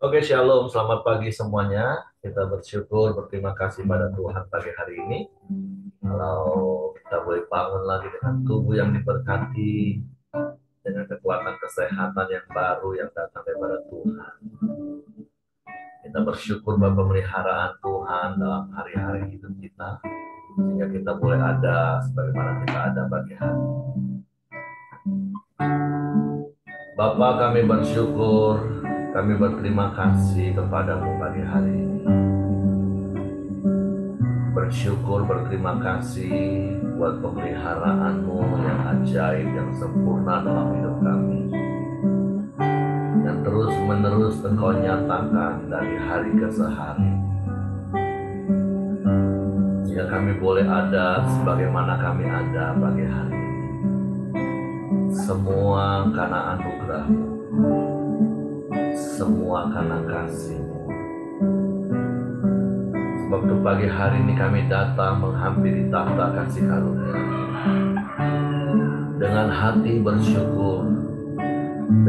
Oke, Shalom. Selamat pagi semuanya. Kita bersyukur, berterima kasih pada Tuhan pagi hari ini. Kalau kita boleh bangun lagi dengan tubuh yang diberkati, dengan kekuatan kesehatan yang baru yang datang daripada Tuhan. Kita bersyukur bahwa pemeliharaan Tuhan dalam hari-hari hidup kita, sehingga kita boleh ada sebagaimana kita ada pagi hari. Bapa, kami bersyukur, kami berterima kasih kepadamu pagi hari ini. Bersyukur, berterima kasih buat pemeliharaanmu yang ajaib, yang sempurna dalam hidup kami, yang terus-menerus Engkau nyatakan dari hari ke hari, sehingga kami boleh ada sebagaimana kami ada pagi hari ini. Semua karena anugerah-Mu, semua karena kasih-Mu. Waktu pagi hari ini kami datang menghampiri tahta kasih karunia dengan hati bersyukur,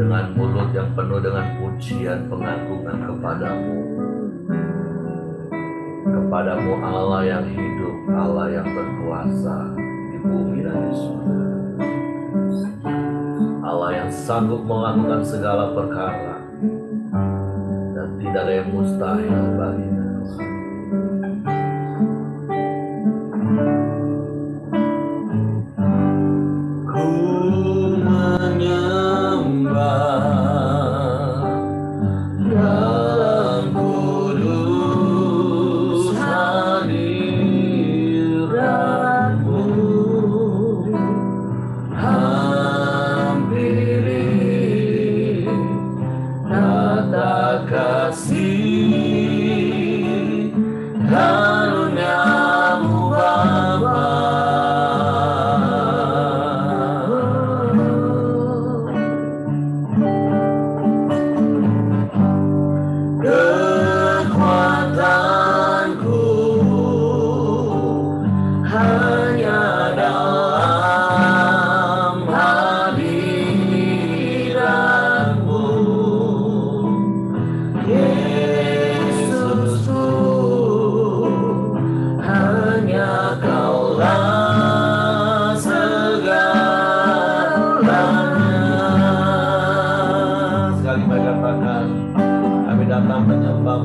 dengan mulut yang penuh dengan pujian pengagungan kepadamu Allah yang hidup, Allah yang berkuasa di bumi dan di surga, Allah yang sanggup melakukan segala perkara dan tidak ada yang mustahil baginya.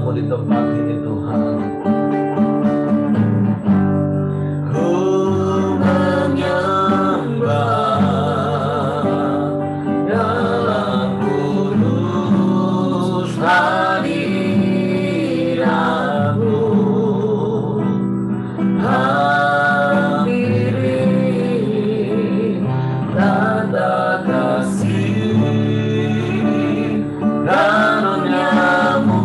Di tempat ini Tuhan, ku menyembah dalam kudus hadirat-Mu, hampiri tata kasih karunia-Mu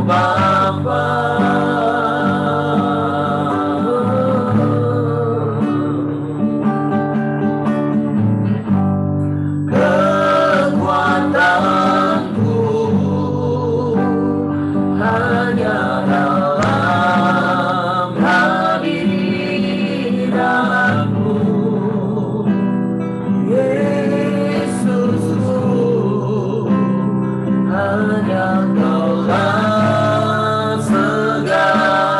Bapa. Kekuatanku hanya dalam hadirat-Mu, Yesusku, hanya Kaulah segalanya.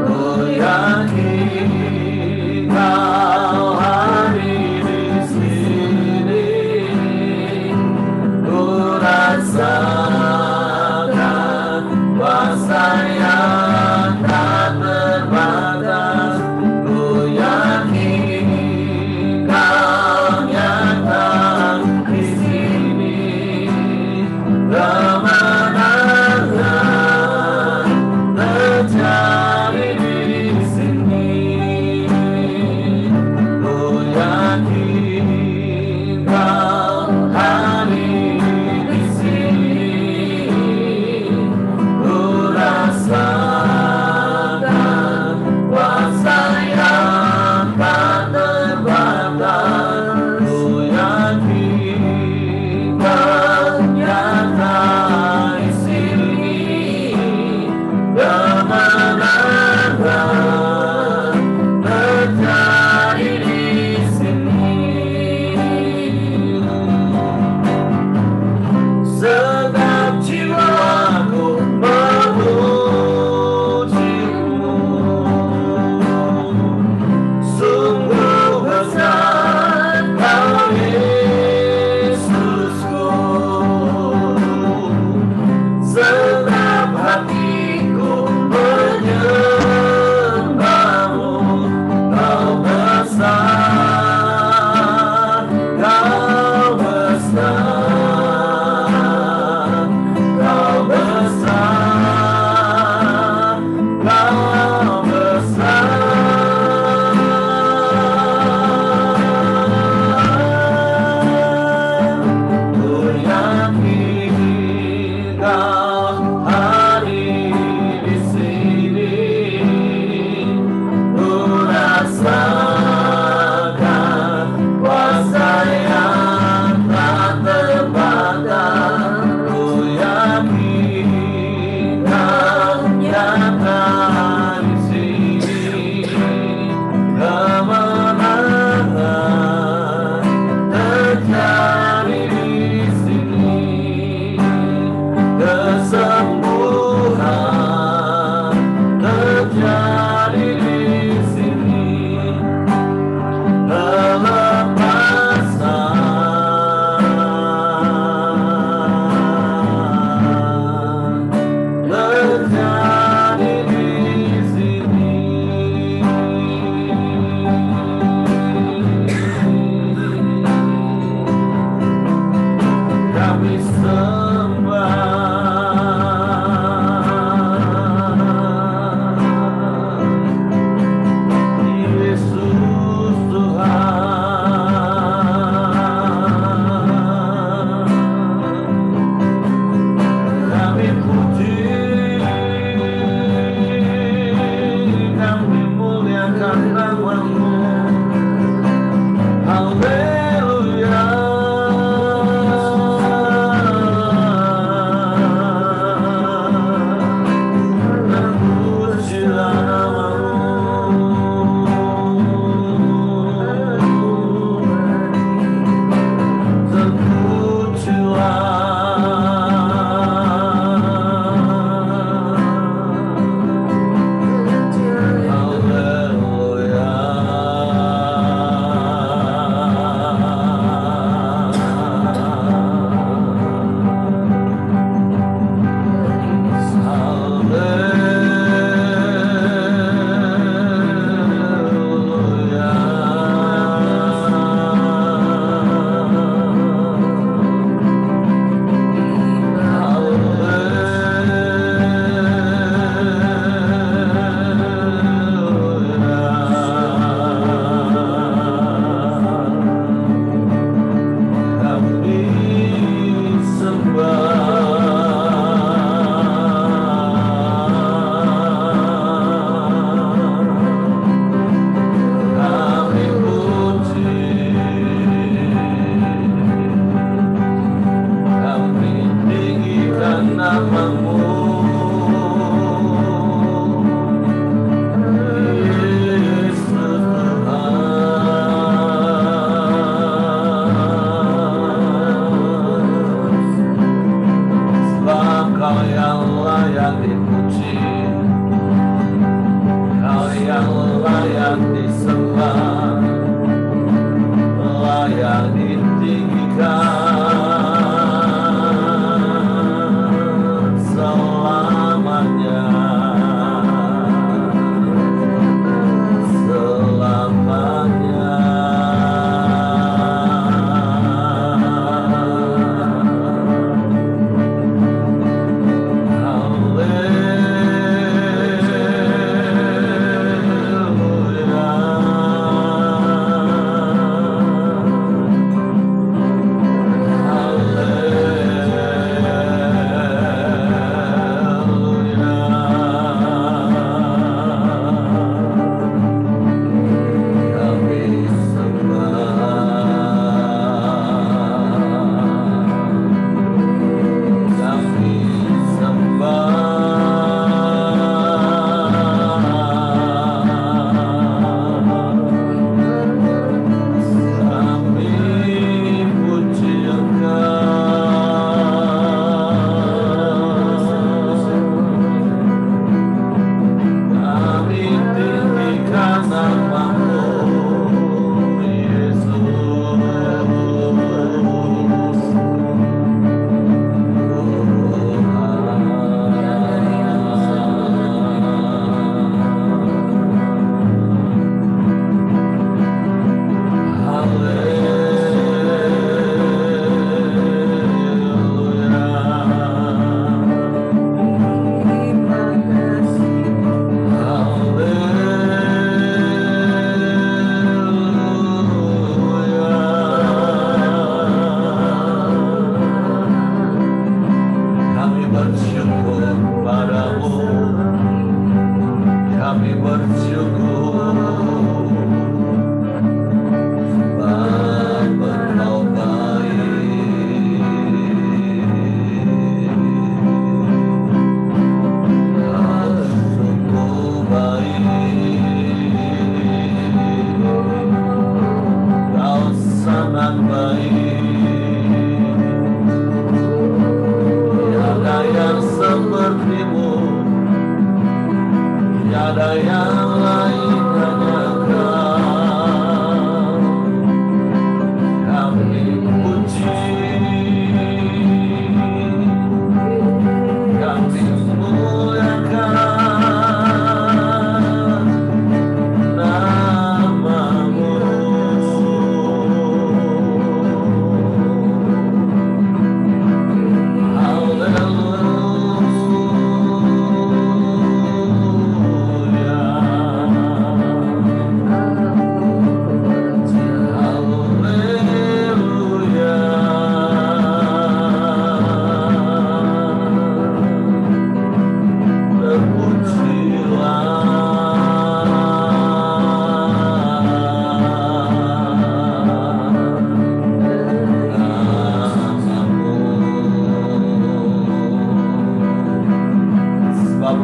Ku yakin Kau hadir di sini, ku rasakan kuasa yang tak terbatas. Ku yakin Kau nyata di sini, kemenangan terjadi di sini. layak disembah, layak ditinggikan selamanya, selamanya.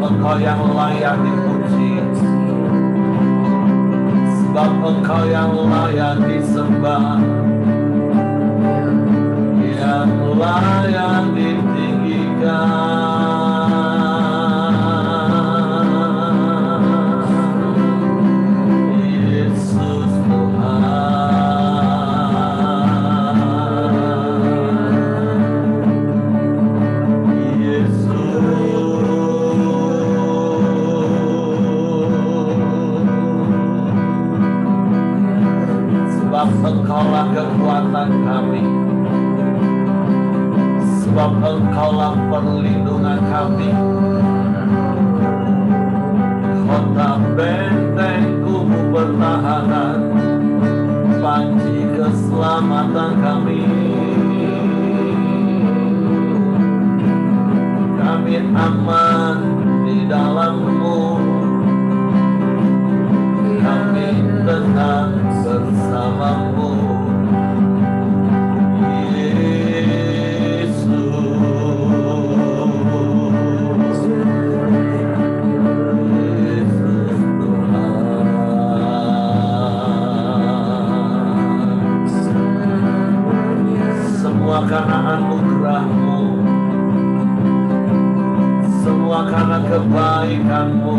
Engkau yang layak dipuji, sebab Engkau yang layak disembah, yang layak ditinggikan. Yesus Tuhan, sebab Engkaulah kekuatan kami, sebab Engkaulah perlindungan kami, kota benteng tubuh pertahanan, panci keselamatan kami. Kami aman di dalam-Mu, kami tenang bersama-Mu, Yesus. Yesus Tuhan, semua karena anugerah-Mu, semua karena kebaikan-Mu,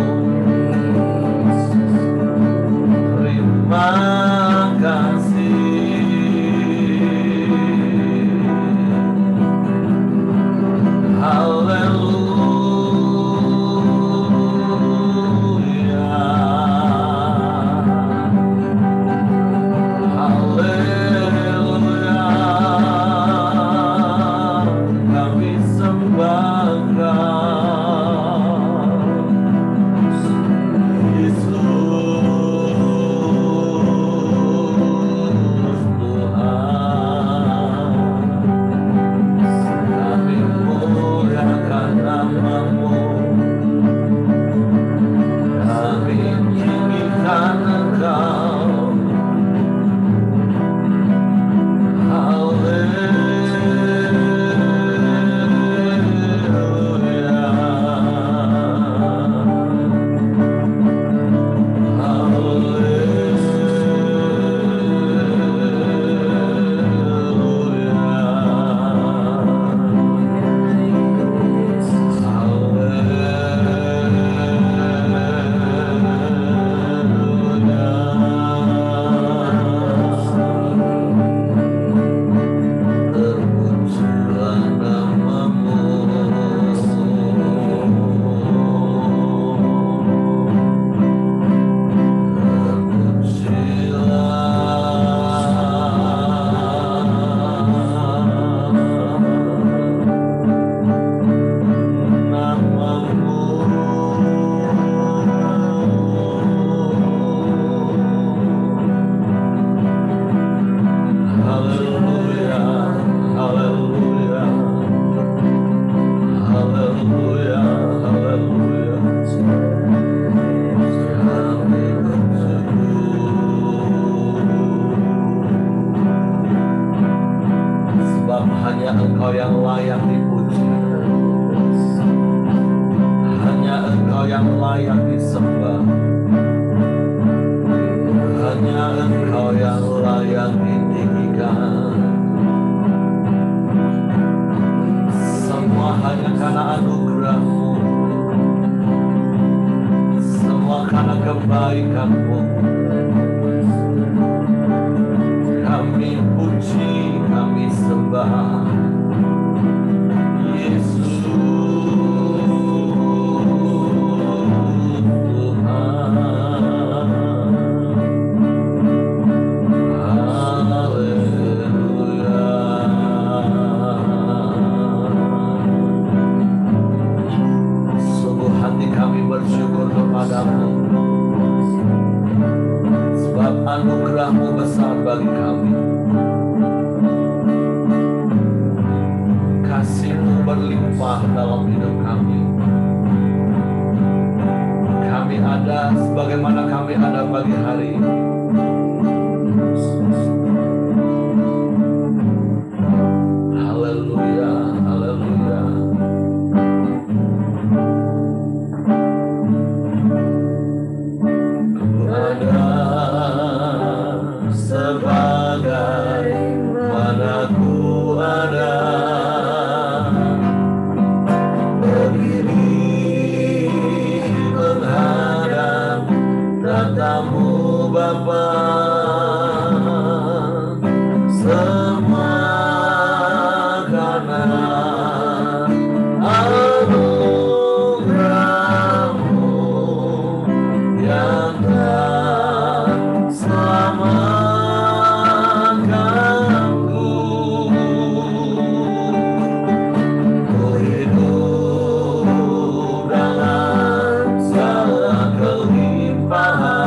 Engkau yang layak dipuji, hanya Engkau yang layak disembah, hanya Engkau yang layak ditinggikan. Semua hanya karena anugerah-Mu, semua karena kebaikan-Mu. Kami puji, kami sembah Yesus Tuhan. Haleluya. Sungguh hati kami bersyukur kepada-Mu, sebab anugerah-Mu besar bagi kami. Kasih-Mu berlimpah dalam hidup kami. Kami ada sebagaimana kami ada pagi hari ini. Haleluya, haleluya. Ku ada sebagai mana ku ada, berdiri menghadap tatamu Bapa. Semua karena anugerah-Mu yang tak selamatkanku. Ku hidup dalam segala kelimpahan,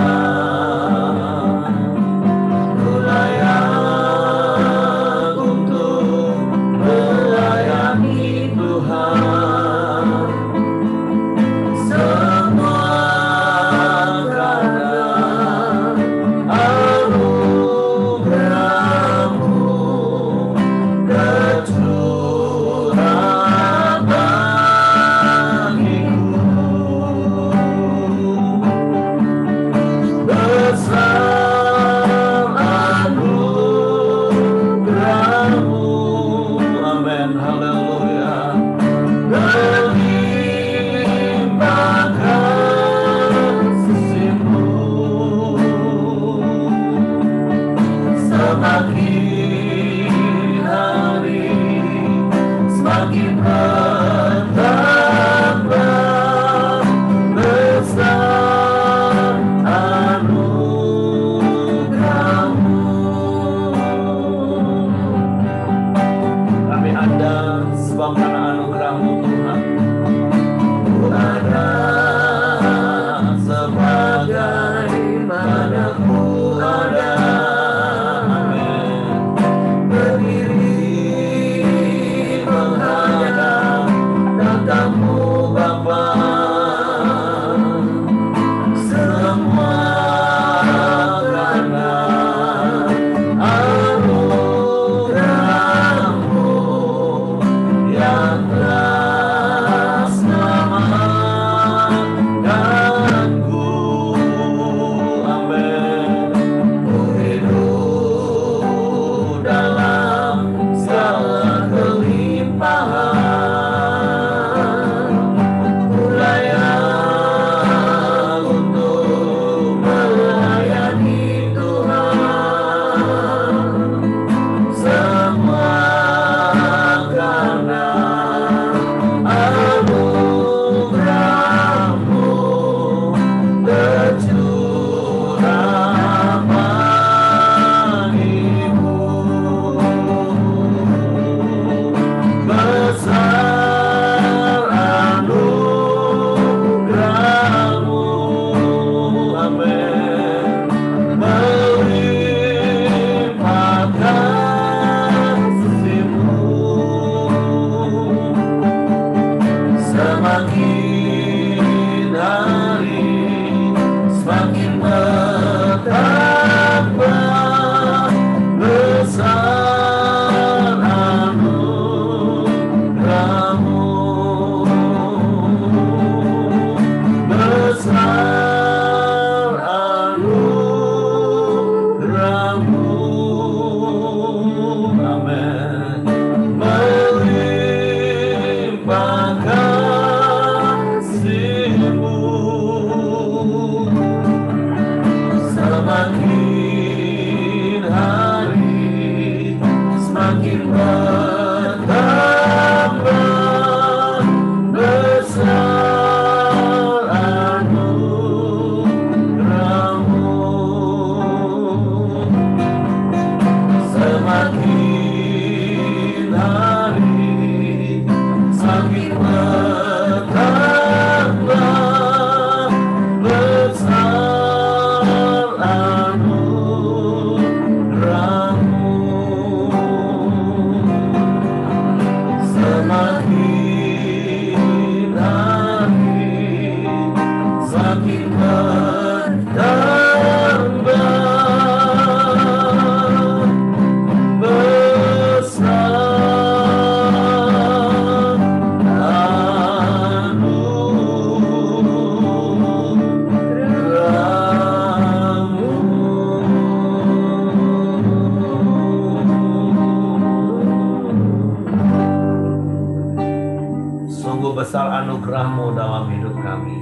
anugerah-Mu dalam hidup kami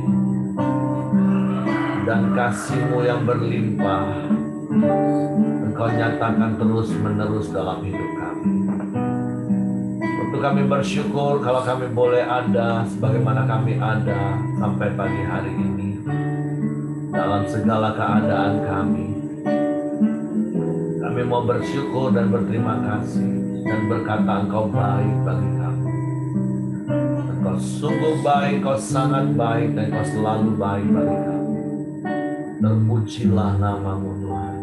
dan kasih-Mu yang berlimpah Engkau nyatakan terus-menerus dalam hidup kami. Untuk kami bersyukur kalau kami boleh ada sebagaimana kami ada sampai pagi hari ini dalam segala keadaan kami. Kami mau bersyukur dan berterima kasih dan berkata Engkau baik bagi kami. Engkau sungguh baik, Engkau sangat baik, dan Engkau selalu baik bagi kami. Terpujilah nama-Mu Tuhan.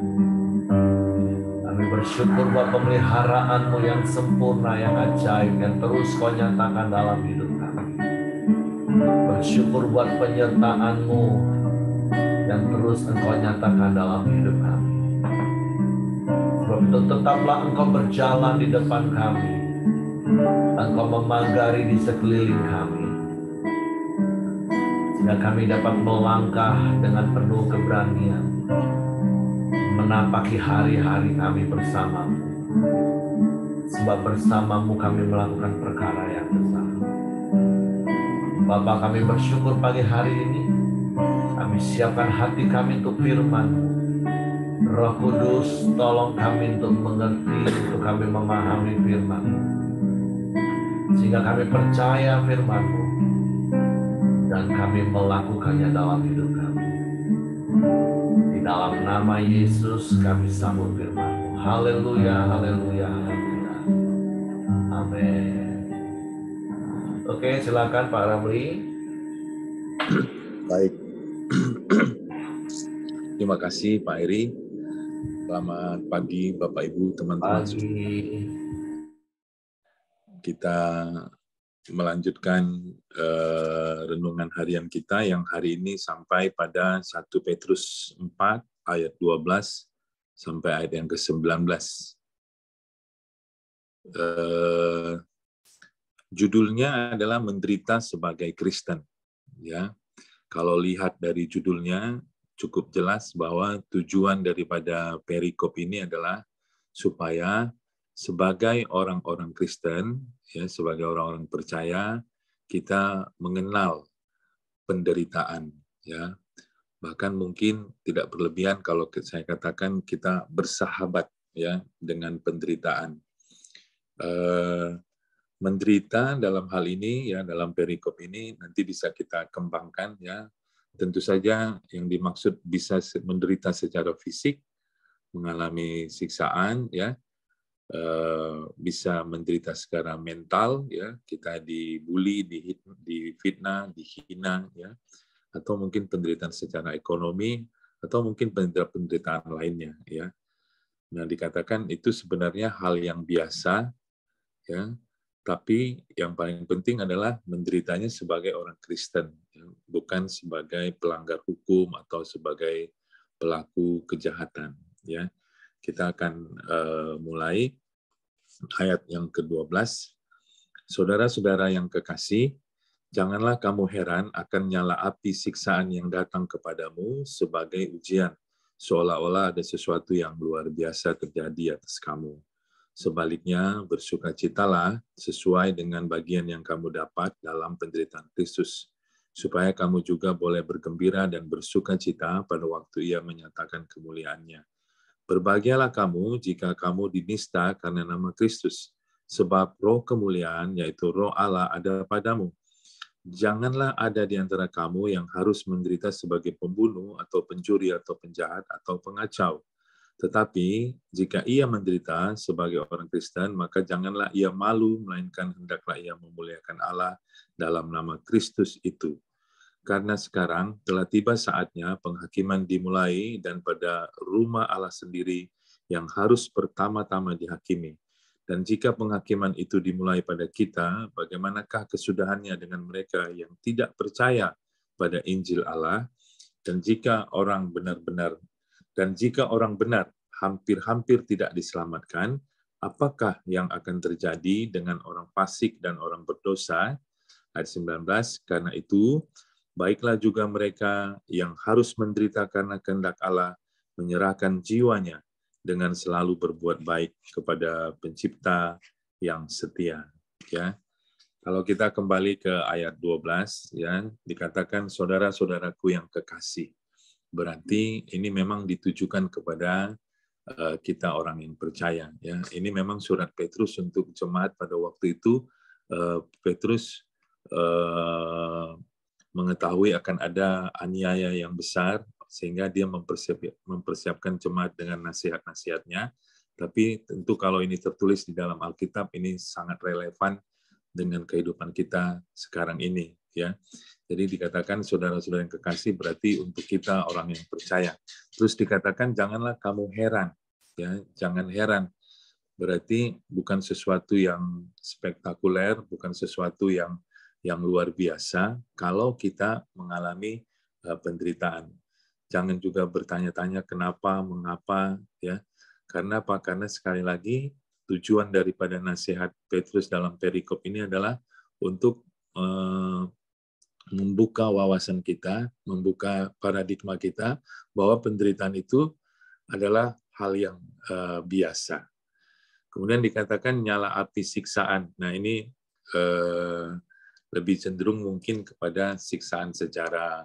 Kami bersyukur buat pemeliharaan-Mu yang sempurna, yang ajaib, yang terus Kau nyatakan dalam hidup kami. Bersyukur buat penyertaan-Mu yang terus Engkau nyatakan dalam hidup kami. Sebab itu tetaplah Engkau berjalan di depan kami. Engkau memagari di sekeliling kami. Sehingga kami dapat melangkah dengan penuh keberanian. Menapaki hari-hari kami bersama-Mu. Sebab bersama-Mu kami melakukan perkara yang besar. Bapa, kami bersyukur pagi hari ini. Kami siapkan hati kami untuk firman-Mu. Roh Kudus, tolong kami untuk mengerti, untuk kami memahami firman-Mu. Sehingga kami percaya firman-Mu dan kami melakukannya dalam hidup kami. Di dalam nama Yesus kami sambut firman-Mu. Haleluya, haleluya, haleluya. Amin. Oke, silakan Pak Ramli. Baik. Terima kasih Pak Eri. Selamat pagi Bapak Ibu, teman-teman. Pagi. Kita melanjutkan renungan harian kita yang hari ini sampai pada 1 Petrus 4 ayat 12 sampai ayat yang ke-19. Judulnya adalah menderita sebagai Kristen. Ya, kalau lihat dari judulnya cukup jelas bahwa tujuan daripada perikop ini adalah supaya sebagai orang-orang Kristen, ya, sebagai orang-orang percaya, kita mengenal penderitaan, ya. Bahkan mungkin tidak berlebihan kalau saya katakan kita bersahabat, ya, dengan penderitaan. Menderita dalam hal ini, ya, dalam perikop ini nanti bisa kita kembangkan, ya. Tentu saja yang dimaksud bisa menderita secara fisik, mengalami siksaan, ya, bisa menderita secara mental, ya, kita dibully, difitnah, dihina, ya, atau mungkin penderitaan secara ekonomi, atau mungkin penderitaan lainnya, ya. Nah, dikatakan itu sebenarnya hal yang biasa, ya. Tapi yang paling penting adalah menderitanya sebagai orang Kristen, bukan sebagai pelanggar hukum atau sebagai pelaku kejahatan. Ya, kita akan mulai ayat yang ke-12. Saudara-saudara yang kekasih, janganlah kamu heran akan nyala api siksaan yang datang kepadamu sebagai ujian, seolah-olah ada sesuatu yang luar biasa terjadi atas kamu. Sebaliknya, bersukacitalah sesuai dengan bagian yang kamu dapat dalam penderitaan Kristus, supaya kamu juga boleh bergembira dan bersukacita pada waktu Ia menyatakan kemuliaannya. Berbahagialah kamu jika kamu dinista karena nama Kristus, sebab roh kemuliaan, yaitu roh Allah, ada padamu. Janganlah ada di antara kamu yang harus menderita sebagai pembunuh, atau pencuri, atau penjahat, atau pengacau. Tetapi jika ia menderita sebagai orang Kristen, maka janganlah ia malu, melainkan hendaklah ia memuliakan Allah dalam nama Kristus itu. Karena sekarang telah tiba saatnya penghakiman dimulai, dan pada rumah Allah sendiri yang harus pertama-tama dihakimi. Dan jika penghakiman itu dimulai pada kita, bagaimanakah kesudahannya dengan mereka yang tidak percaya pada Injil Allah? Dan jika orang benar hampir-hampir tidak diselamatkan, apakah yang akan terjadi dengan orang fasik dan orang berdosa? Ayat 19, karena itu, baiklah juga mereka yang harus menderita karena kehendak Allah, menyerahkan jiwanya dengan selalu berbuat baik kepada Pencipta yang setia. Ya, Kalau kita kembali ke ayat 12, ya, dikatakan saudara-saudaraku yang kekasih. Berarti ini memang ditujukan kepada kita orang yang percaya. Ya, ini memang surat Petrus untuk jemaat pada waktu itu. Petrus mengetahui akan ada aniaya yang besar, sehingga dia mempersiapkan jemaat dengan nasihat-nasihatnya. Tapi tentu kalau ini tertulis di dalam Alkitab, ini sangat relevan dengan kehidupan kita sekarang ini, ya. Jadi dikatakan saudara-saudara yang kekasih berarti untuk kita orang yang percaya. Terus dikatakan janganlah kamu heran, ya, jangan heran. Berarti bukan sesuatu yang spektakuler, bukan sesuatu yang luar biasa kalau kita mengalami penderitaan. Jangan juga bertanya-tanya kenapa, mengapa, ya. Karena apa? Karena sekali lagi tujuan daripada nasihat Petrus dalam perikop ini adalah untuk membuka wawasan kita, membuka paradigma kita bahwa penderitaan itu adalah hal yang biasa. Kemudian dikatakan nyala api siksaan. Nah, ini lebih cenderung mungkin kepada siksaan secara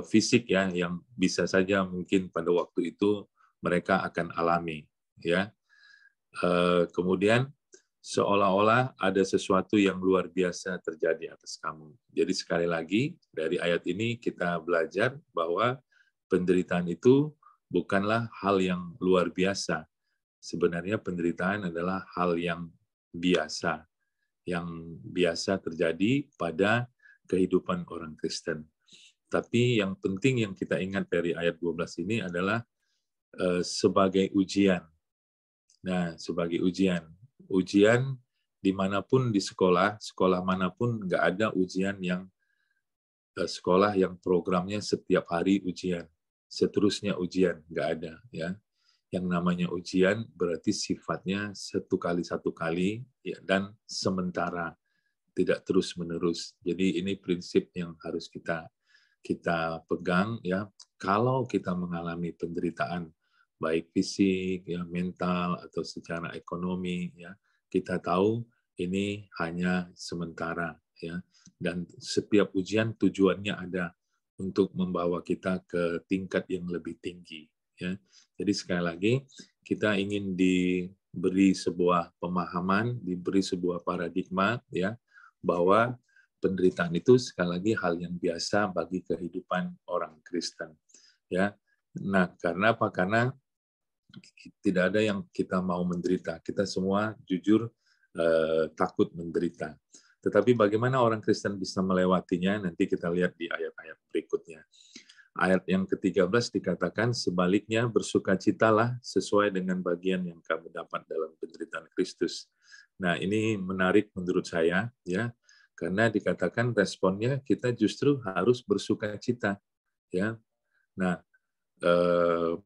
fisik, ya, yang bisa saja mungkin pada waktu itu mereka akan alami, ya. Kemudian seolah-olah ada sesuatu yang luar biasa terjadi atas kamu. Jadi sekali lagi dari ayat ini kita belajar bahwa penderitaan itu bukanlah hal yang luar biasa. Sebenarnya penderitaan adalah hal yang biasa terjadi pada kehidupan orang Kristen. Tapi yang penting yang kita ingat dari ayat 12 ini adalah sebagai ujian. Nah, sebagai ujian dimanapun di sekolah manapun nggak ada ujian yang sekolah yang programnya setiap hari ujian, seterusnya ujian, nggak ada, ya. Yang namanya ujian berarti sifatnya satu kali ya, dan sementara, tidak terus menerus. Jadi ini prinsip yang harus kita pegang, ya. Kalau kita mengalami penderitaan baik fisik, ya, mental atau secara ekonomi, ya, kita tahu ini hanya sementara, ya. Dan setiap ujian tujuannya ada untuk membawa kita ke tingkat yang lebih tinggi, ya. Jadi sekali lagi kita ingin diberi sebuah pemahaman, diberi sebuah paradigma, ya, bahwa penderitaan itu sekali lagi hal yang biasa bagi kehidupan orang Kristen, ya. Nah, karena apa? Karena tidak ada yang kita mau menderita. Kita semua jujur takut menderita. Tetapi bagaimana orang Kristen bisa melewatinya? Nanti kita lihat di ayat-ayat berikutnya. Ayat yang ke-13 dikatakan, sebaliknya bersukacitalah sesuai dengan bagian yang kamu dapat dalam penderitaan Kristus. Nah, ini menarik menurut saya, ya, karena dikatakan responnya kita justru harus bersukacita, ya. Nah,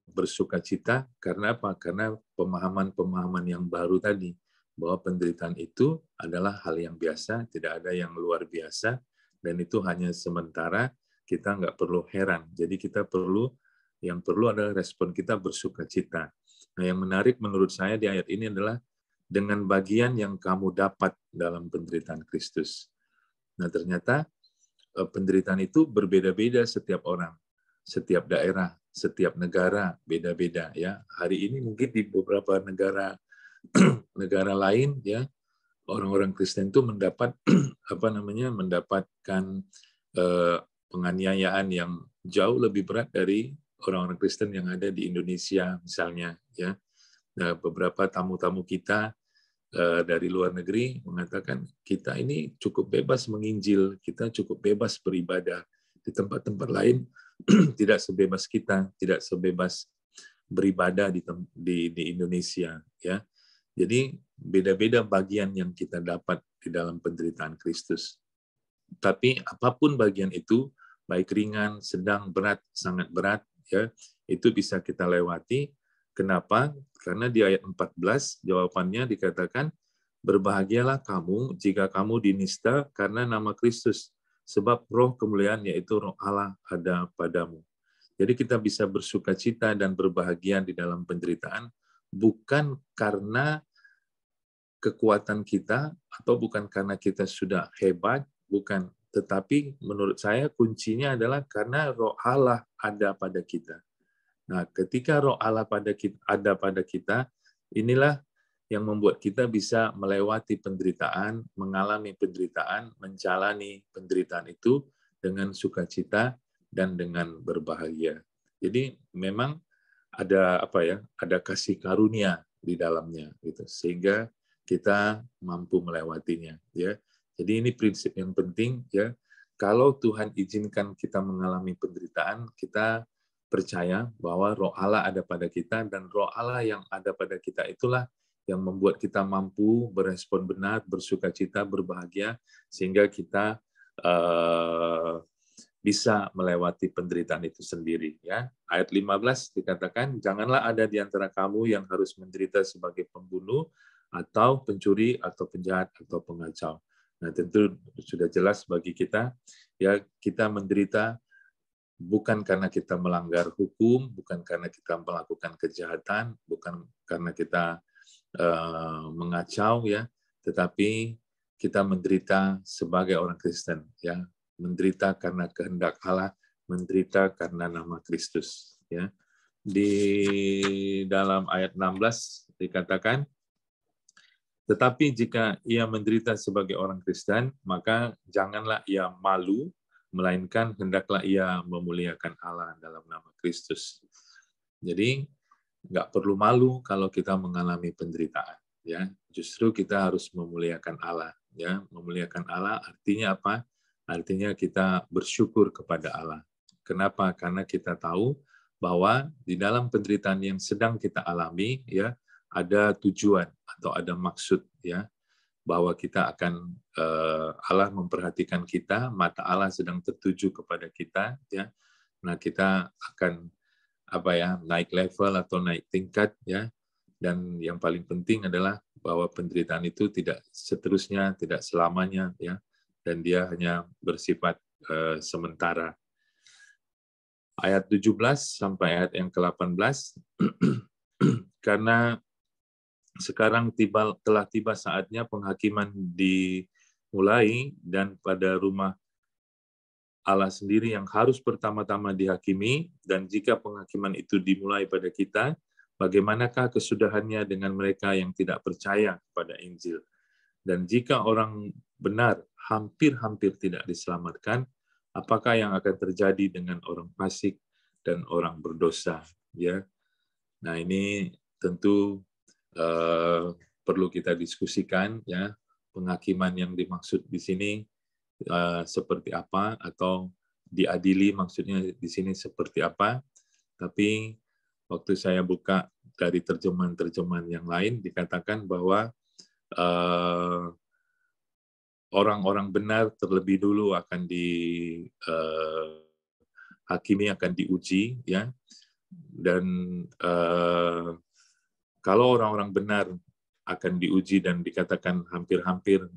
bersukacita karena apa? Karena pemahaman-pemahaman yang baru tadi, bahwa penderitaan itu adalah hal yang biasa, tidak ada yang luar biasa, dan itu hanya sementara. Kita nggak perlu heran. Jadi kita yang perlu adalah respon kita bersukacita. Nah, yang menarik menurut saya di ayat ini adalah dengan bagian yang kamu dapat dalam penderitaan Kristus. Nah, ternyata penderitaan itu berbeda-beda setiap orang, setiap daerah, setiap negara beda-beda, ya. Hari ini mungkin di beberapa negara negara lain, ya, orang-orang Kristen itu mendapatkan penganiayaan yang jauh lebih berat dari orang-orang Kristen yang ada di Indonesia misalnya, ya. Nah, beberapa tamu-tamu kita dari luar negeri mengatakan kita ini cukup bebas menginjil, kita cukup bebas beribadah. Di tempat-tempat lain tidak sebebas kita, tidak sebebas beribadah di Indonesia, ya. Jadi beda-beda bagian yang kita dapat di dalam penderitaan Kristus. Tapi apapun bagian itu, baik ringan, sedang, berat, sangat berat, ya, itu bisa kita lewati. Kenapa? Karena di ayat 14 jawabannya dikatakan, berbahagialah kamu jika kamu dinista karena nama Kristus, sebab roh kemuliaan yaitu roh Allah ada padamu. Jadi kita bisa bersukacita dan berbahagia di dalam penderitaan bukan karena kekuatan kita atau bukan karena kita sudah hebat, bukan. Tetapi menurut saya kuncinya adalah karena Roh Allah ada pada kita. Nah, ketika Roh Allah ada pada kita, inilah yang membuat kita bisa melewati penderitaan, mengalami penderitaan, menjalani penderitaan itu dengan sukacita dan dengan berbahagia. Jadi memang ada ada kasih karunia di dalamnya gitu, sehingga kita mampu melewatinya ya. Jadi ini prinsip yang penting ya. Kalau Tuhan izinkan kita mengalami penderitaan, kita percaya bahwa Roh Allah ada pada kita, dan Roh Allah yang ada pada kita itulah yang membuat kita mampu berespon benar, bersukacita, berbahagia, sehingga kita bisa melewati penderitaan itu sendiri. Ya. Ayat 15 dikatakan, janganlah ada di antara kamu yang harus menderita sebagai pembunuh, atau pencuri, atau penjahat, atau pengacau. Nah, tentu sudah jelas bagi kita, ya kita menderita bukan karena kita melanggar hukum, bukan karena kita melakukan kejahatan, bukan karena kita mengacau ya, tetapi kita menderita sebagai orang Kristen ya, menderita karena kehendak Allah, menderita karena nama Kristus ya. Di dalam ayat 16 dikatakan, tetapi jika ia menderita sebagai orang Kristen, maka janganlah ia malu, melainkan hendaklah ia memuliakan Allah dalam nama Kristus. Jadi nggak perlu malu kalau kita mengalami penderitaan, ya. Justru kita harus memuliakan Allah, ya. Memuliakan Allah artinya apa? Artinya kita bersyukur kepada Allah. Kenapa? Karena kita tahu bahwa di dalam penderitaan yang sedang kita alami, ya, ada tujuan atau ada maksud, ya, bahwa kita akan Allah memperhatikan kita, mata Allah sedang tertuju kepada kita, ya. Nah, kita akan naik level atau naik tingkat ya. Dan yang paling penting adalah bahwa penderitaan itu tidak seterusnya, tidak selamanya ya, dan dia hanya bersifat sementara. Ayat 17 sampai ayat yang ke-18 karena sekarang telah tiba saatnya penghakiman dimulai, dan pada rumah Allah sendiri yang harus pertama-tama dihakimi, dan jika penghakiman itu dimulai pada kita, bagaimanakah kesudahannya dengan mereka yang tidak percaya kepada Injil? Dan jika orang benar hampir-hampir tidak diselamatkan, apakah yang akan terjadi dengan orang fasik dan orang berdosa? Ya, nah ini tentu perlu kita diskusikan ya, penghakiman yang dimaksud di sini seperti apa, atau diadili maksudnya di sini seperti apa. Tapi waktu saya buka dari terjemahan-terjemahan yang lain dikatakan bahwa orang-orang benar terlebih dulu akan dihakimi, akan diuji ya. Dan kalau orang-orang benar akan diuji dan dikatakan hampir-hampir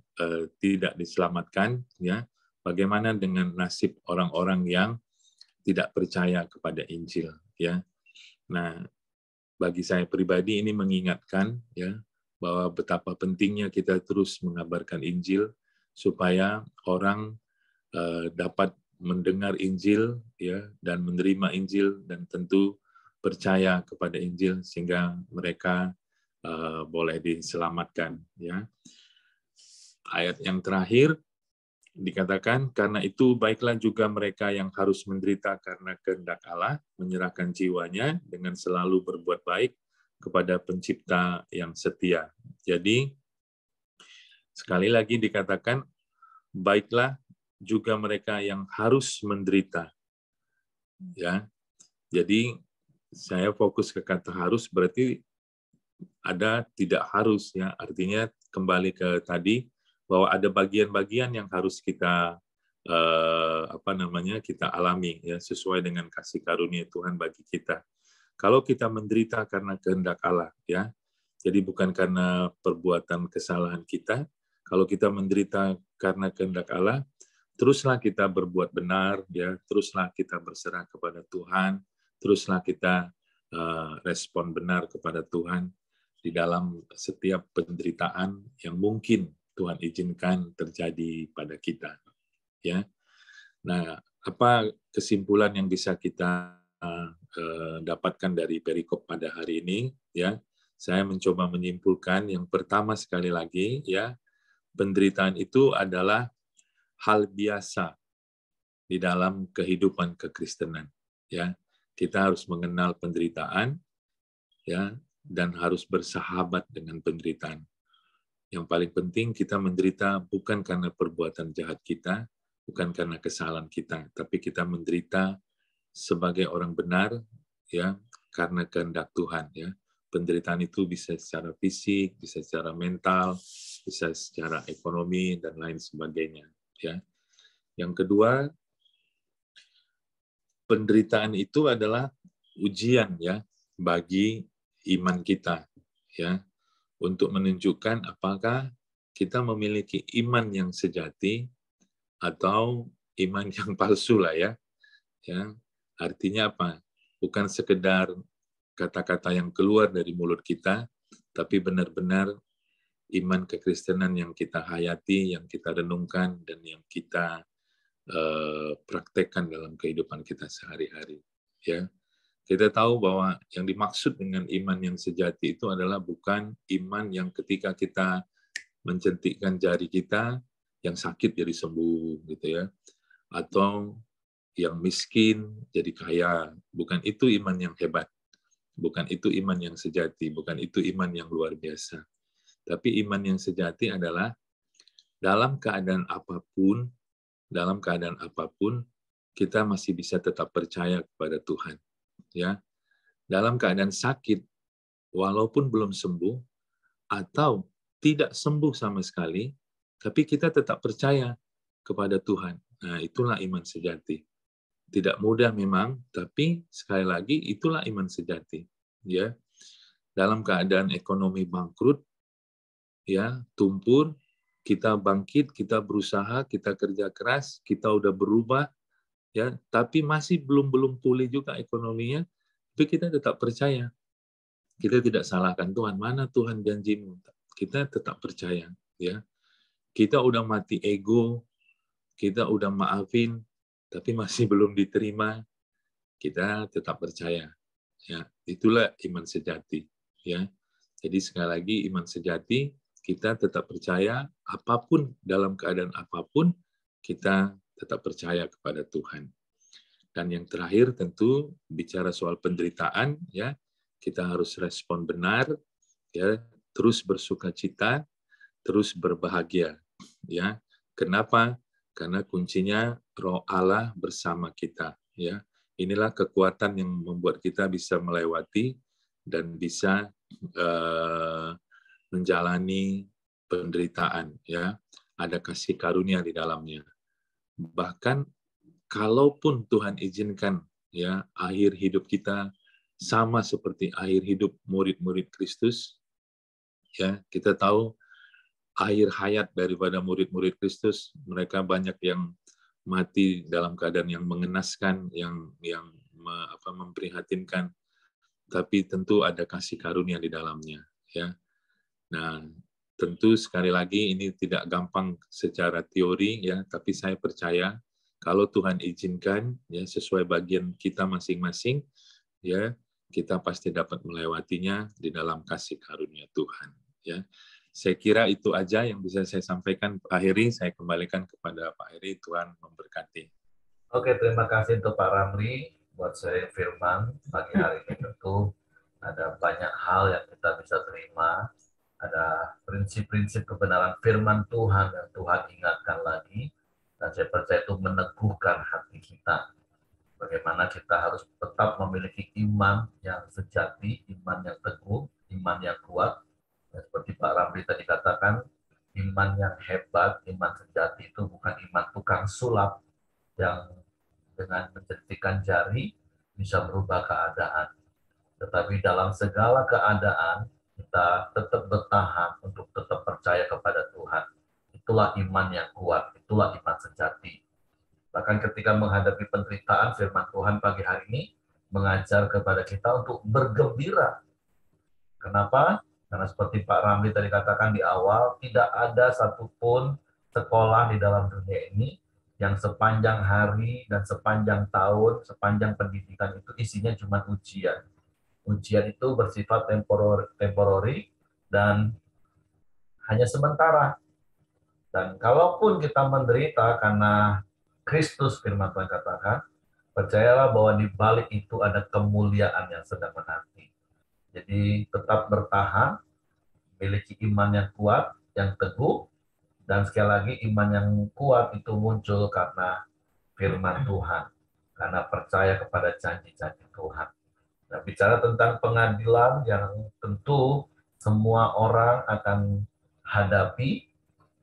tidak diselamatkan, ya, bagaimana dengan nasib orang-orang yang tidak percaya kepada Injil, ya? Nah, bagi saya pribadi ini mengingatkan, ya, bahwa betapa pentingnya kita terus mengabarkan Injil supaya orang dapat mendengar Injil, ya, dan menerima Injil, dan tentu percaya kepada Injil sehingga mereka boleh diselamatkan. Ya. Ayat yang terakhir dikatakan, karena itu baiklah juga mereka yang harus menderita karena kehendak Allah, menyerahkan jiwanya dengan selalu berbuat baik kepada Pencipta yang setia. Jadi sekali lagi dikatakan, baiklah juga mereka yang harus menderita. Ya, jadi saya fokus ke kata harus, berarti ada tidak harus ya, artinya kembali ke tadi bahwa ada bagian-bagian yang harus kita kita alami ya, sesuai dengan kasih karunia Tuhan bagi kita. Kalau kita menderita karena kehendak Allah ya, jadi bukan karena perbuatan kesalahan kita. Kalau kita menderita karena kehendak Allah, teruslah kita berbuat benar ya, teruslah kita berserah kepada Tuhan, teruslah kita respon benar kepada Tuhan. di dalam setiap penderitaan yang mungkin Tuhan izinkan terjadi pada kita. Ya, nah apa kesimpulan yang bisa kita dapatkan dari perikop pada hari ini? Ya, saya mencoba menyimpulkan yang pertama sekali lagi, ya, penderitaan itu adalah hal biasa di dalam kehidupan kekristenan. Ya, kita harus mengenal penderitaan, ya, dan harus bersahabat dengan penderitaan. Yang paling penting kita menderita bukan karena perbuatan jahat kita, bukan karena kesalahan kita, tapi kita menderita sebagai orang benar, ya, karena kehendak Tuhan. Ya, penderitaan itu bisa secara fisik, bisa secara mental, bisa secara ekonomi dan lain sebagainya. Ya, yang kedua, penderitaan itu adalah ujian, ya, bagi iman kita, ya, untuk menunjukkan apakah kita memiliki iman yang sejati atau iman yang palsu lah, ya. Ya, artinya apa? Bukan sekedar kata-kata yang keluar dari mulut kita, tapi benar-benar iman kekristenan yang kita hayati, yang kita renungkan, dan yang kita praktekkan dalam kehidupan kita sehari-hari. Ya, kita tahu bahwa yang dimaksud dengan iman yang sejati itu adalah bukan iman yang ketika kita mencentikkan jari kita, yang sakit jadi sembuh, gitu ya, atau yang miskin jadi kaya. Bukan itu iman yang hebat, bukan itu iman yang sejati, bukan itu iman yang luar biasa. Tapi iman yang sejati adalah dalam keadaan apapun, kita masih bisa tetap percaya kepada Tuhan. Ya, dalam keadaan sakit, walaupun belum sembuh atau tidak sembuh sama sekali, tapi kita tetap percaya kepada Tuhan. Nah, itulah iman sejati. Tidak mudah memang, tapi sekali lagi itulah iman sejati. Ya, dalam keadaan ekonomi bangkrut, ya, tumpul, kita bangkit, kita berusaha, kita kerja keras, kita udah berubah, ya, tapi masih belum pulih juga ekonominya, tapi kita tetap percaya. Kita tidak salahkan Tuhan, mana Tuhan janjimu? Kita tetap percaya, ya. Kita udah mati ego, kita udah maafin, tapi masih belum diterima, kita tetap percaya. Ya, itulah iman sejati, ya. Jadi sekali lagi iman sejati, kita tetap percaya apapun, dalam keadaan apapun, kita tetap percaya kepada Tuhan. Dan yang terakhir tentu bicara soal penderitaan, ya, kita harus respon benar, ya, terus bersukacita, terus berbahagia, ya. Kenapa? Karena kuncinya Roh Allah bersama kita, ya. Inilah kekuatan yang membuat kita bisa melewati dan bisa menjalani penderitaan, ya. Ada kasih karunia di dalamnya. Bahkan kalaupun Tuhan izinkan, ya, akhir hidup kita sama seperti akhir hidup murid-murid Kristus, ya, kita tahu akhir hayat daripada murid-murid Kristus, mereka banyak yang mati dalam keadaan yang mengenaskan, yang memprihatinkan, tapi tentu ada kasih karunia di dalamnya, ya. Nah, tentu sekali lagi ini tidak gampang secara teori, ya, tapi saya percaya kalau Tuhan izinkan, ya, sesuai bagian kita masing-masing, ya, kita pasti dapat melewatinya di dalam kasih karunia Tuhan, ya. Saya kira itu aja yang bisa saya sampaikan. Pak Heri, saya kembalikan kepada Pak Heri. Tuhan memberkati. Oke, terima kasih untuk Pak Ramli buat sharing firman pagi hari ini. Tentu ada banyak hal yang kita bisa terima, ada prinsip-prinsip kebenaran firman Tuhan yang Tuhan ingatkan lagi, dan saya percaya itu meneguhkan hati kita. Bagaimana kita harus tetap memiliki iman yang sejati, iman yang teguh, iman yang kuat. Dan seperti Pak Ramli tadi katakan, iman yang hebat, iman sejati itu bukan iman tukang sulap yang dengan menjentikan jari bisa merubah keadaan. Tetapi dalam segala keadaan, kita tetap bertahan untuk tetap percaya kepada Tuhan. Itulah iman yang kuat, itulah iman sejati. Bahkan ketika menghadapi penderitaan, firman Tuhan pagi hari ini mengajar kepada kita untuk bergembira. Kenapa? Karena seperti Pak Ramli tadi katakan di awal, tidak ada satupun sekolah di dalam dunia ini yang sepanjang hari dan sepanjang tahun, sepanjang pendidikan itu isinya cuma ujian. Ujian itu bersifat temporary dan hanya sementara. Dan kalaupun kita menderita karena Kristus, firman Tuhan katakan, percayalah bahwa di balik itu ada kemuliaan yang sedang menanti. Jadi tetap bertahan, memiliki iman yang kuat, yang teguh, dan sekali lagi iman yang kuat itu muncul karena firman Tuhan, karena percaya kepada janji-janji Tuhan. Nah, bicara tentang pengadilan yang tentu semua orang akan hadapi,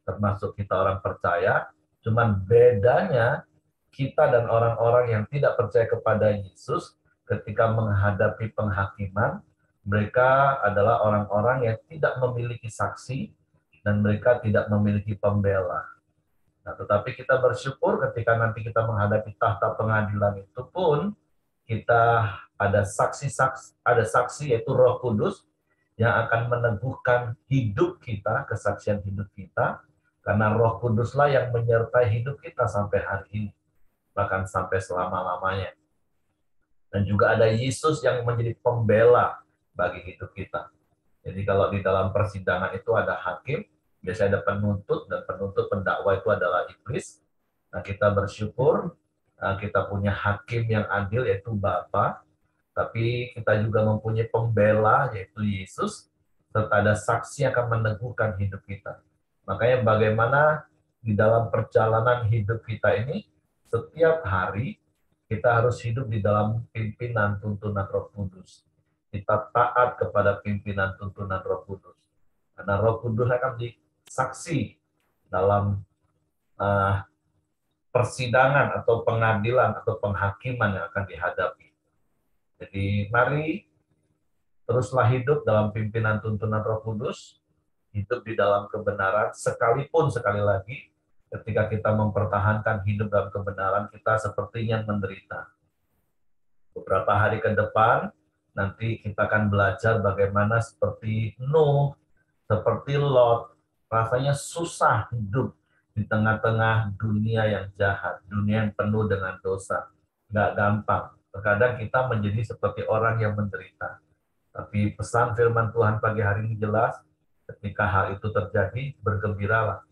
termasuk kita orang percaya, cuman bedanya kita dan orang-orang yang tidak percaya kepada Yesus ketika menghadapi penghakiman, mereka adalah orang-orang yang tidak memiliki saksi dan mereka tidak memiliki pembela. Nah, tetapi kita bersyukur ketika nanti kita menghadapi tahta pengadilan itu pun kita ada saksi yaitu Roh Kudus yang akan meneguhkan hidup kita, kesaksian hidup kita, karena Roh Kuduslah yang menyertai hidup kita sampai hari ini, bahkan sampai selama-lamanya. Dan juga ada Yesus yang menjadi pembela bagi hidup kita. Jadi kalau di dalam persidangan itu ada hakim, biasanya ada penuntut, dan penuntut pendakwa itu adalah iblis. Nah, kita bersyukur kita punya hakim yang adil yaitu Bapa, tapi kita juga mempunyai pembela yaitu Yesus, serta ada saksi yang akan meneguhkan hidup kita. Makanya bagaimana di dalam perjalanan hidup kita ini, setiap hari kita harus hidup di dalam pimpinan tuntunan Roh Kudus. Kita taat kepada pimpinan tuntunan Roh Kudus. Karena Roh Kudus akan disaksi dalam persidangan atau pengadilan atau penghakiman yang akan dihadapi. Jadi mari teruslah hidup dalam pimpinan tuntunan Roh Kudus, hidup di dalam kebenaran, sekalipun sekali lagi ketika kita mempertahankan hidup dalam kebenaran, kita sepertinya menderita. Beberapa hari ke depan, nanti kita akan belajar bagaimana seperti Nuh, seperti Lot, rasanya susah hidup di tengah-tengah dunia yang jahat, dunia yang penuh dengan dosa. Nggak gampang. Terkadang kita menjadi seperti orang yang menderita. Tapi pesan firman Tuhan pagi hari ini jelas, ketika hal itu terjadi, bergembiralah.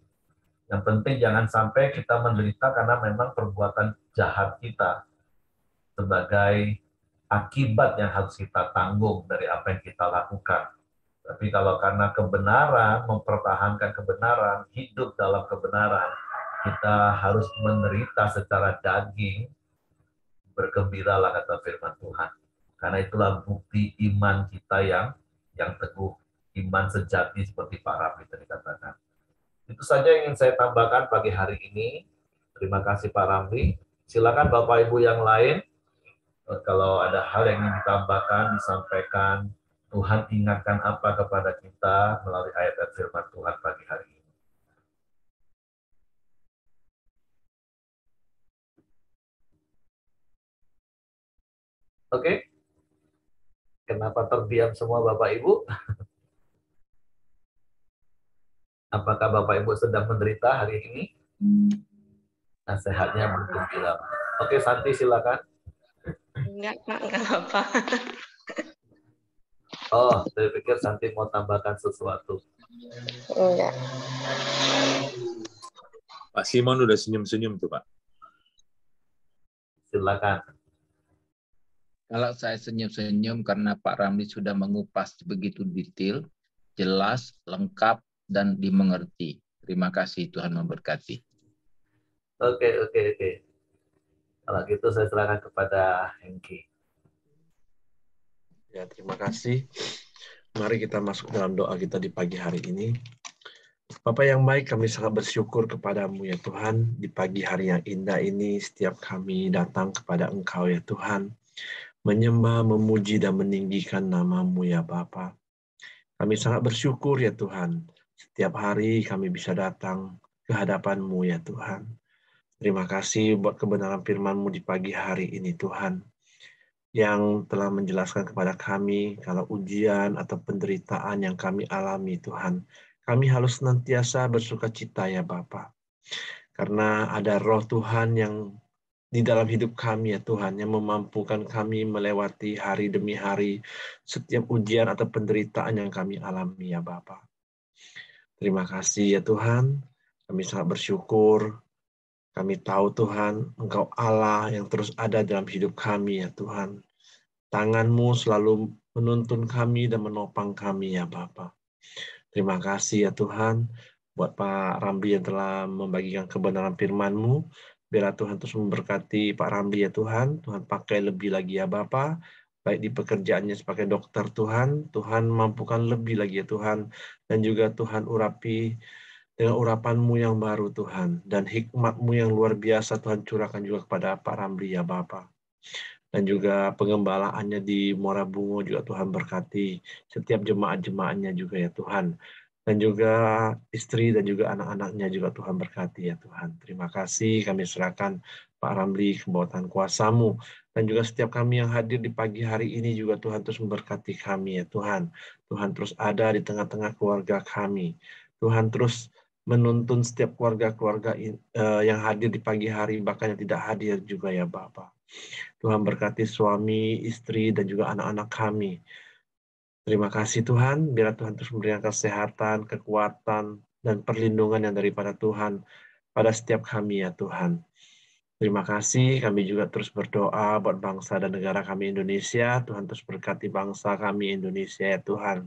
Yang penting jangan sampai kita menderita karena memang perbuatan jahat kita sebagai akibat yang harus kita tanggung dari apa yang kita lakukan. Tapi kalau karena kebenaran, mempertahankan kebenaran, hidup dalam kebenaran, kita harus menderita secara daging, bergembiralah kata firman Tuhan. Karena itulah bukti iman kita yang teguh, iman sejati seperti Pak Rafi tadi katakan. Itu saja yang ingin saya tambahkan pagi hari ini. Terima kasih Pak Ramli. Silakan Bapak Ibu yang lain, kalau ada hal yang ingin ditambahkan, disampaikan, Tuhan ingatkan apa kepada kita melalui ayat firman Tuhan pagi hari ini. Oke? Kenapa terdiam semua Bapak Ibu? Apakah Bapak Ibu sedang menderita hari ini? Nasihatnya bergembira. Oke, Santi silakan. Enggak, Pak, enggak apa-apa. Oh, saya pikir Santi mau tambahkan sesuatu. Enggak. Pak Simon udah senyum-senyum tuh, Pak. Silakan. Kalau saya senyum-senyum karena Pak Ramli sudah mengupas begitu detail, jelas, lengkap, dan dimengerti. Terima kasih, Tuhan memberkati. Oke. Kalau gitu saya serahkan kepada Hengki. Ya, terima kasih. Mari kita masuk dalam doa kita di pagi hari ini. Bapa yang baik, kami sangat bersyukur kepadamu ya Tuhan. Di pagi hari yang indah ini, setiap kami datang kepada Engkau ya Tuhan. Menyembah, memuji, dan meninggikan namamu ya Bapa. Kami sangat bersyukur ya Tuhan. Setiap hari kami bisa datang ke hadapan-Mu ya Tuhan. Terima kasih buat kebenaran firman-Mu di pagi hari ini Tuhan. yang telah menjelaskan kepada kami kalau ujian atau penderitaan yang kami alami, Tuhan. Kami harus senantiasa bersuka cita ya Bapa. Karena ada roh Tuhan yang di dalam hidup kami ya Tuhan, yang memampukan kami melewati hari demi hari setiap ujian atau penderitaan yang kami alami ya Bapa. Terima kasih ya Tuhan, kami sangat bersyukur. Kami tahu Tuhan, Engkau Allah yang terus ada dalam hidup kami ya Tuhan. Tangan-Mu selalu menuntun kami dan menopang kami ya Bapa. Terima kasih ya Tuhan, buat Pak Ramli yang telah membagikan kebenaran firman-Mu. Biarlah Tuhan terus memberkati Pak Ramli ya Tuhan. Tuhan pakai lebih lagi ya Bapa. Baik di pekerjaannya sebagai dokter Tuhan, Tuhan mampukan lebih lagi ya Tuhan. Dan juga Tuhan urapi dengan urapan-Mu yang baru Tuhan. Dan hikmat-Mu yang luar biasa Tuhan curahkan juga kepada Pak Ramli ya Bapa. Dan juga pengembalaannya di Muara Bungo juga Tuhan berkati. Setiap jemaat-jemaatnya juga ya Tuhan. Dan juga istri dan juga anak-anaknya juga Tuhan berkati ya Tuhan. Terima kasih kami serahkan Pak Ramli ke bawah tangan kuasa-Mu. Dan juga setiap kami yang hadir di pagi hari ini juga Tuhan terus memberkati kami ya Tuhan. Tuhan terus ada di tengah-tengah keluarga kami. Tuhan terus menuntun setiap keluarga-keluarga yang hadir di pagi hari, bahkan yang tidak hadir juga ya Bapak. Tuhan berkati suami, istri, dan juga anak-anak kami. Terima kasih Tuhan, biarlah Tuhan terus memberikan kesehatan, kekuatan, dan perlindungan yang daripada Tuhan pada setiap kami ya Tuhan. Terima kasih, kami juga terus berdoa buat bangsa dan negara kami Indonesia. Tuhan terus berkati bangsa kami Indonesia ya Tuhan.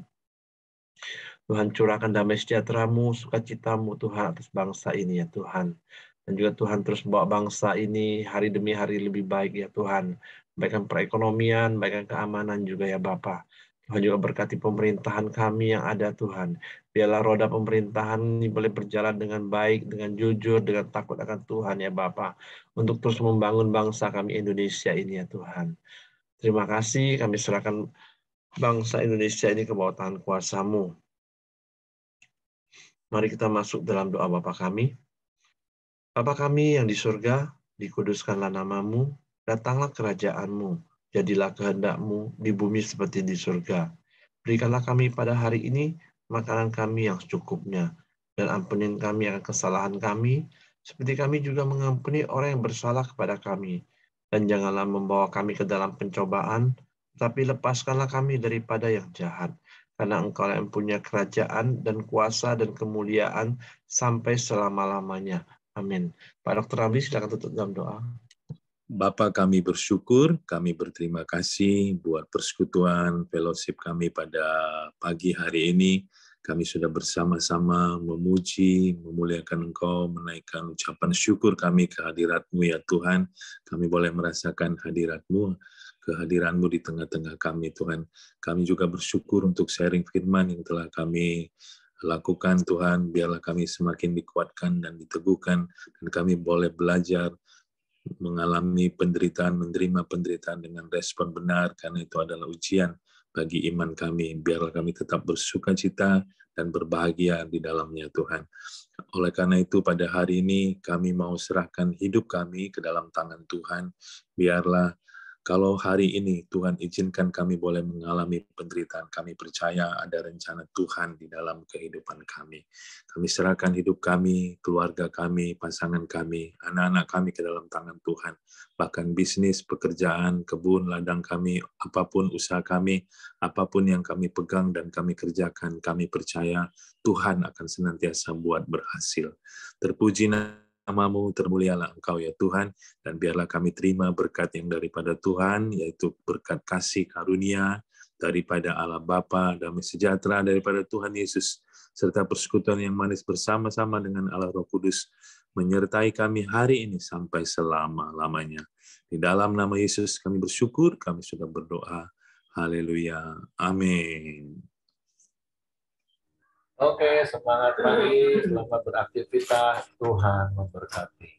Tuhan curahkan damai sejahtera-Mu, sukacita-Mu Tuhan atas bangsa ini ya Tuhan. Dan juga Tuhan terus membawa bangsa ini hari demi hari lebih baik ya Tuhan. Baikkan perekonomian, baikkan keamanan juga ya Bapa. Tuhan juga berkati pemerintahan kami yang ada Tuhan. Biarlah roda pemerintahan ini boleh berjalan dengan baik, dengan jujur, dengan takut akan Tuhan ya Bapa. Untuk terus membangun bangsa kami Indonesia ini ya Tuhan. Terima kasih, kami serahkan bangsa Indonesia ini ke bawah tangan kuasa-Mu. Mari kita masuk dalam doa Bapa kami. Bapa kami yang di surga, dikuduskanlah nama-Mu, datanglah kerajaan-Mu, jadilah kehendak-Mu di bumi seperti di surga. Berikanlah kami pada hari ini makanan kami yang secukupnya, dan ampunikan kami akan kesalahan kami, seperti kami juga mengampuni orang yang bersalah kepada kami. Dan janganlah membawa kami ke dalam pencobaan, tapi lepaskanlah kami daripada yang jahat. Karena Engkau yang punya kerajaan dan kuasa dan kemuliaan sampai selama-lamanya. Amin. Pak Dr. Ramli, silakan tutup dalam doa. Bapa, kami bersyukur, kami berterima kasih buat persekutuan fellowship kami pada pagi hari ini. Kami sudah bersama-sama memuji, memuliakan Engkau, menaikkan ucapan syukur kami kehadirat-Mu ya Tuhan. Kami boleh merasakan hadirat-Mu, kehadiran-Mu di tengah-tengah kami Tuhan. Kami juga bersyukur untuk sharing firman yang telah kami lakukan Tuhan. Biarlah kami semakin dikuatkan dan diteguhkan, dan kami boleh belajar mengalami penderitaan, menerima penderitaan dengan respon benar, karena itu adalah ujian bagi iman kami. Biarlah kami tetap bersuka cita dan berbahagia di dalamnya Tuhan. Oleh karena itu pada hari ini kami mau serahkan hidup kami ke dalam tangan Tuhan. Biarlah kalau hari ini Tuhan izinkan kami boleh mengalami penderitaan, kami percaya ada rencana Tuhan di dalam kehidupan kami. Kami serahkan hidup kami, keluarga kami, pasangan kami, anak-anak kami ke dalam tangan Tuhan. Bahkan bisnis, pekerjaan, kebun, ladang kami, apapun usaha kami, apapun yang kami pegang dan kami kerjakan, kami percaya Tuhan akan senantiasa buat berhasil. Terpuji nama-Mu, termulialah Engkau ya Tuhan, dan biarlah kami terima berkat yang daripada Tuhan, yaitu berkat kasih karunia daripada Allah Bapa, damai sejahtera daripada Tuhan Yesus, serta persekutuan yang manis bersama-sama dengan Allah Roh Kudus, menyertai kami hari ini sampai selama-lamanya. Di dalam nama Yesus kami bersyukur, kami sudah berdoa. Haleluya. Amin. Oke, semangat pagi, selamat beraktivitas, Tuhan memberkati.